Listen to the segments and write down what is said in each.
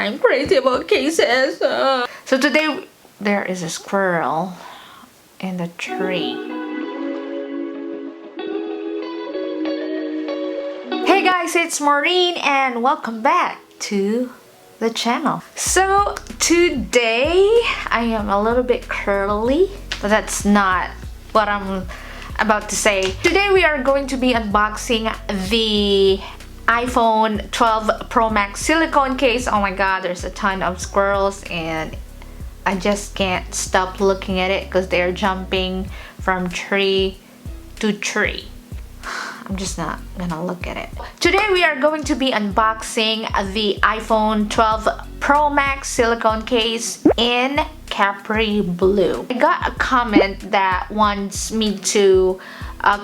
I'm crazy about cases. So today there is a squirrel in the tree. Hey guys, it's Maureen and welcome back to the channel. So today I am a little bit curly, but that's not what I'm about to say. Today we are going to be unboxing the iPhone 12 Pro Max silicone case. Oh my god, there's a ton of squirrels and I just can't stop looking at it because they're jumping from tree to tree. I'm just not gonna look at it. Today we are going to be unboxing the iPhone 12 Pro Max silicone case in Capri Blue. I got a comment that wants me to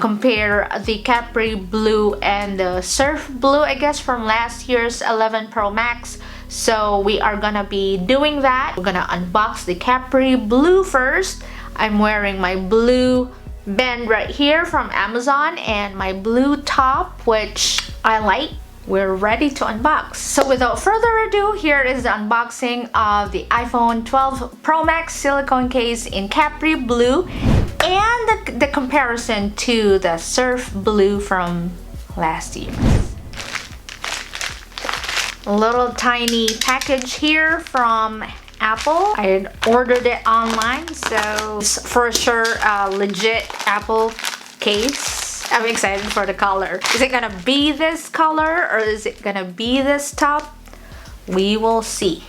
compare the Capri Blue and the Surf Blue, I guess, from last year's 11 Pro Max. So we are gonna be doing that. We're gonna unbox the Capri Blue first. I'm wearing my blue band right here from Amazon and my blue top, which I like. We're ready to unbox. So without further ado, here is the unboxing of the iPhone 12 Pro Max silicone case in Capri Blue and the comparison to the Surf Blue from last year. A little tiny package here from Apple. I had ordered it online, so it's for sure a legit Apple case. I'm excited for the color. Is it gonna be this color or is it gonna be this top? We will see.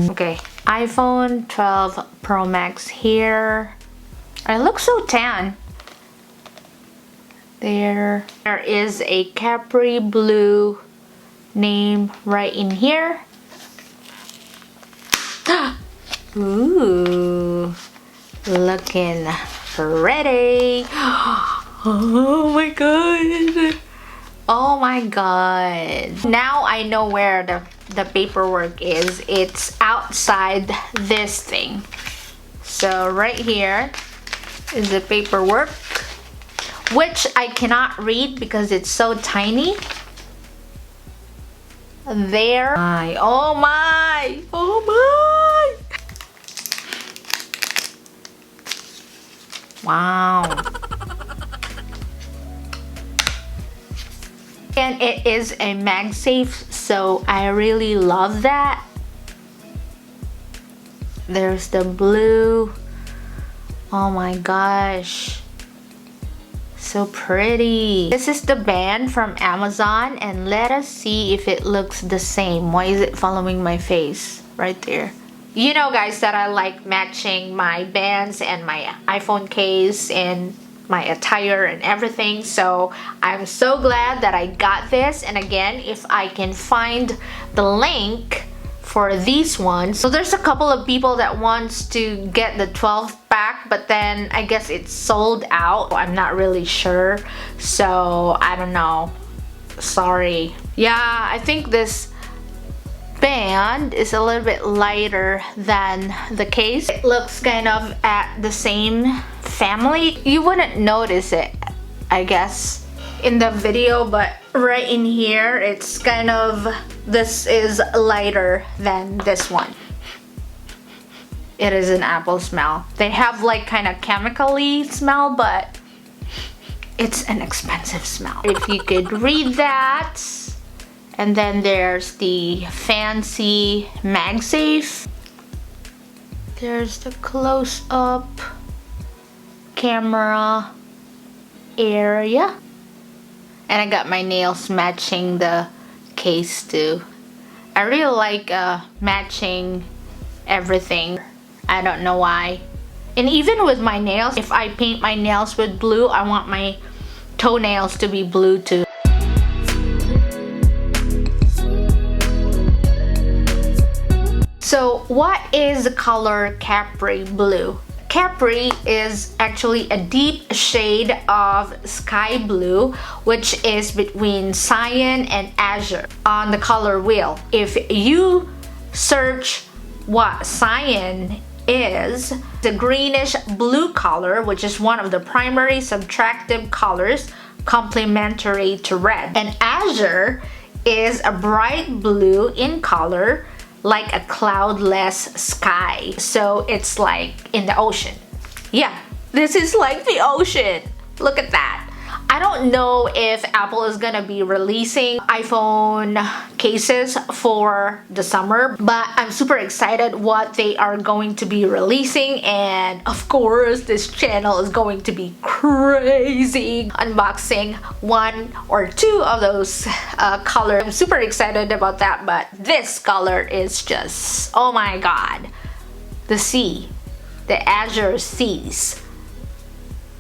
Okay, iPhone 12 Pro Max here. I look so tan. There is a Capri Blue name right in here. Ooh, looking pretty. Oh my god. Oh my god. Now I know where the paperwork is. It's outside this thing. So right here is the paperwork, which I cannot read because it's so tiny. There. Oh my! Oh my! Wow. And it is a MagSafe, so I really love that. There's the blue. Oh my gosh. So pretty. This is the band from Amazon and let us see if it looks the same. Why is it following my face right there? You know guys that I like matching my bands and my iPhone case and my attire and everything, so I'm so glad that I got this. And again, if I can find the link for these ones. So there's a couple of people that wants to get the 12 pack, but then I guess it's sold out. I'm not really sure, so I don't know. Sorry. Yeah, I think this band is a little bit lighter than the case. It looks kind of at the same family. You wouldn't notice it, I guess, in the video, but right in here it's kind of, this is lighter than this one. It is an apple smell. They have like kind of chemically smell, but it's an expensive smell. If you could read that. And then there's the fancy MagSafe. There's the close-up camera area. And I got my nails matching the case too. I really like matching everything. I don't know why. And even with my nails, if I paint my nails with blue, I want my toenails to be blue too. So what is the color Capri Blue? Capri is actually a deep shade of sky blue, which is between cyan and azure on the color wheel. If you search what cyan is, the greenish blue color, which is one of the primary subtractive colors complementary to red. And azure is a bright blue in color, like a cloudless sky. So it's like in the ocean. Yeah, this is like the ocean. Look at that. I don't know if Apple is gonna be releasing iPhone cases for the summer, but I'm super excited what they are going to be releasing, and of course this channel is going to be crazy unboxing one or two of those colors. I'm super excited about that, but this color is just, oh my god, the sea, the azure seas.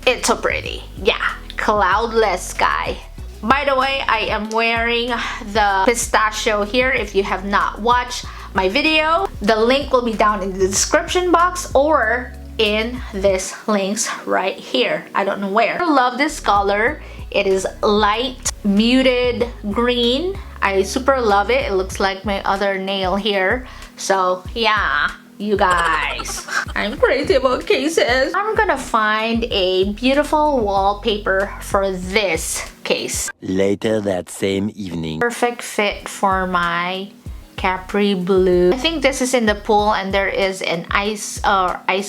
It's so pretty. Yeah, cloudless sky. By the way, I am wearing the pistachio here. If you have not watched my video, the link will be down in the description box or in this links right here. I don't know where. I love this color. It is light muted green. I super love it. It looks like my other nail here. So yeah, you guys, I'm crazy about cases. I'm gonna find a beautiful wallpaper for this case. Later that same evening. Perfect fit for my Capri Blue. I think this is in the pool, and there is an ice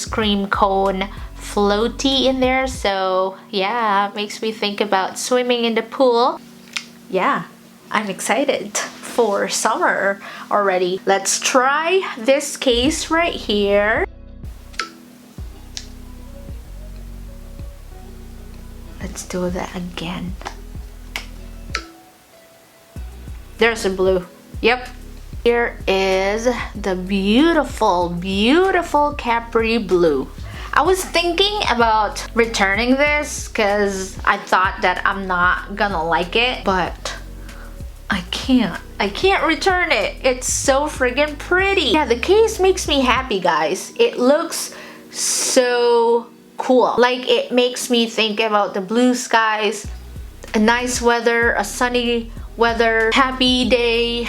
cream cone floaty in there. So yeah, makes me think about swimming in the pool. Yeah, I'm excited for summer already. Let's try this case right here. Let's do that again. There's a blue. Yep. Here is the beautiful, beautiful Capri Blue. I was thinking about returning this because I thought that I'm not gonna like it, but I can't return it. It's so friggin' pretty. Yeah, the case makes me happy, guys. It looks so cool. Like, it makes me think about the blue skies, a nice weather, a sunny weather, happy day.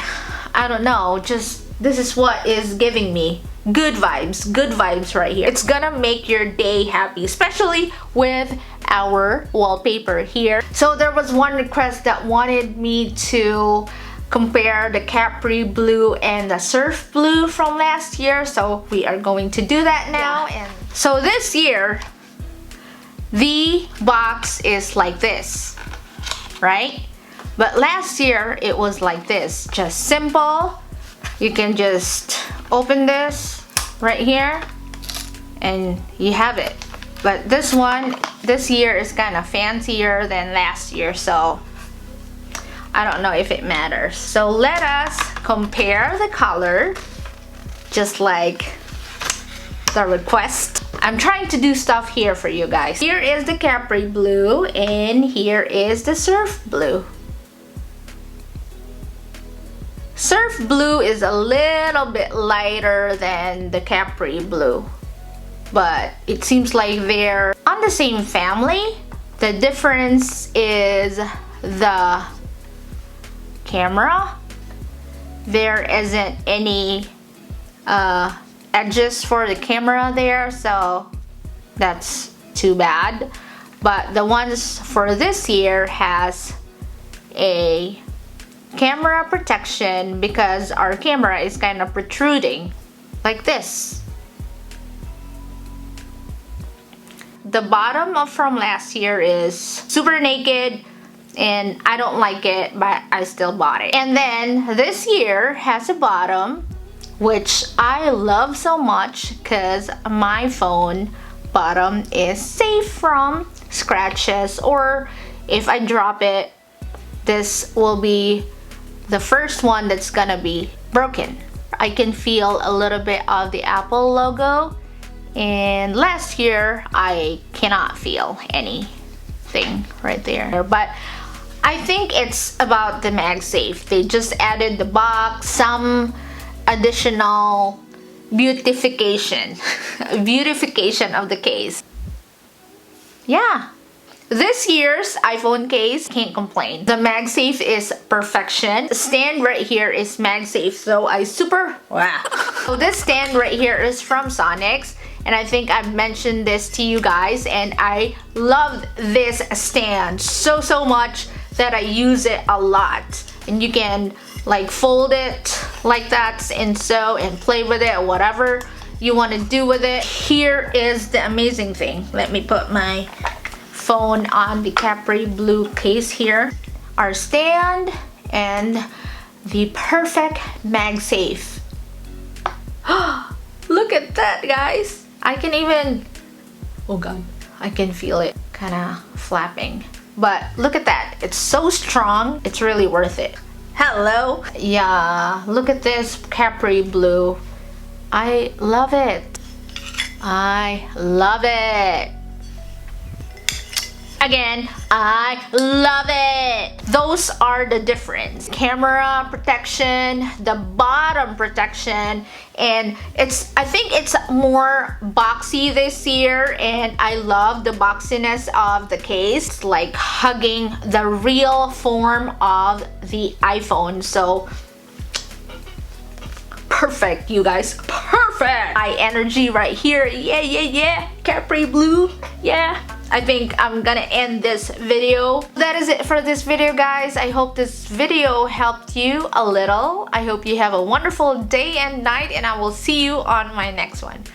I don't know, just this is what is giving me good vibes right here. It's gonna make your day happy, especially with our wallpaper here. So there was one request that wanted me to compare the Capri Blue and the Surf Blue from last year, so we are going to do that now. And so this year the box is like this, right? But last year it was like this, just simple. You can just open this right here and you have it. But this one, this year is kind of fancier than last year, so I don't know if it matters. So let us compare the color, just like the request. I'm trying to do stuff here for you guys. Here is the Capri Blue and here is the Surf Blue. Surf Blue is a little bit lighter than the Capri Blue, but it seems like they're on the same family. The difference is the camera. There isn't any edges for the camera there, so that's too bad. But the ones for this year has a camera protection because our camera is kind of protruding like this. The bottom from last year is super naked and I don't like it, but I still bought it. And then this year has a bottom, which I love so much because my phone bottom is safe from scratches, or if I drop it, this will be the first one that's gonna be broken. I can feel a little bit of the Apple logo, and last year I cannot feel anything right there. But I think it's about the MagSafe. They just added the box, some additional beautification of the case. Yeah. This year's iPhone case, can't complain. The MagSafe is perfection. The stand right here is MagSafe, so I super wow. So this stand right here is from Sonics, and I think I've mentioned this to you guys, and I love this stand so much that I use it a lot. And you can like fold it like that and sew and play with it, or whatever you want to do with it. Here is the amazing thing. Let me put my phone on the Capri Blue case here. Our stand and the perfect MagSafe. Look at that, guys. I can even, oh god, I can feel it kind of flapping. But look at that, it's so strong, it's really worth it. Hello. Yeah, look at this Capri Blue. I love it. I love it. Again, I love it. Those are the difference. Camera protection, the bottom protection, and I think it's more boxy this year, and I love the boxiness of the case. It's like hugging the real form of the iPhone. So perfect, you guys, perfect. High energy right here. Yeah. Capri Blue, yeah. I think I'm gonna end this video. That is it for this video, guys. I hope this video helped you a little. I hope you have a wonderful day and night, and I will see you on my next one.